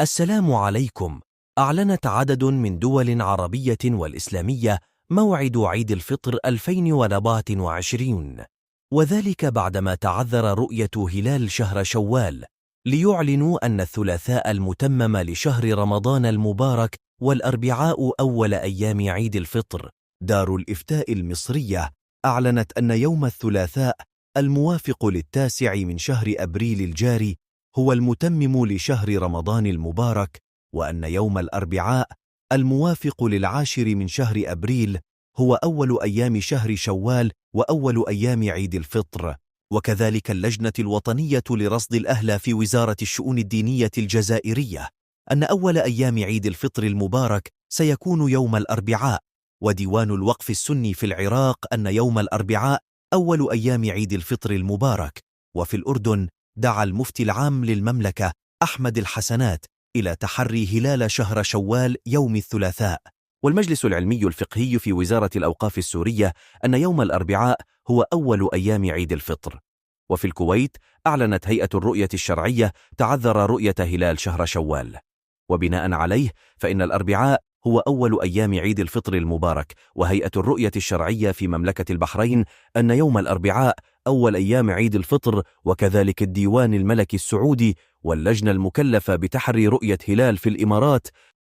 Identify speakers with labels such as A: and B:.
A: السلام عليكم. أعلنت عدد من دول عربية والإسلامية موعد عيد الفطر 2024، وذلك بعدما تعذر رؤية هلال شهر شوال، ليعلنوا أن الثلاثاء المتمم لشهر رمضان المبارك والأربعاء أول أيام عيد الفطر. دار الإفتاء المصرية أعلنت أن يوم الثلاثاء الموافق للتاسع من شهر أبريل الجاري هو المتمم لشهر رمضان المبارك، وأن يوم الأربعاء الموافق للعاشر من شهر أبريل هو أول أيام شهر شوال وأول أيام عيد الفطر. وكذلك اللجنة الوطنية لرصد الأهل في وزارة الشؤون الدينية الجزائرية أن أول أيام عيد الفطر المبارك سيكون يوم الأربعاء، وديوان الوقف السني في العراق أن يوم الأربعاء أول أيام عيد الفطر المبارك. وفي الأردن دعا المفتي العام للمملكة أحمد الحسنات إلى تحري هلال شهر شوال يوم الثلاثاء. والمجلس العلمي الفقهي في وزارة الأوقاف السورية أن يوم الأربعاء هو أول أيام عيد الفطر. وفي الكويت أعلنت هيئة الرؤية الشرعية تعذر رؤية هلال شهر شوال، وبناء عليه فإن الأربعاء هو أول أيام عيد الفطر المبارك. وهيئة الرؤية الشرعية في مملكة البحرين أن يوم الأربعاء أول أيام عيد الفطر، وكذلك الديوان الملكي السعودي واللجنة المكلفة بتحري رؤية هلال في الإمارات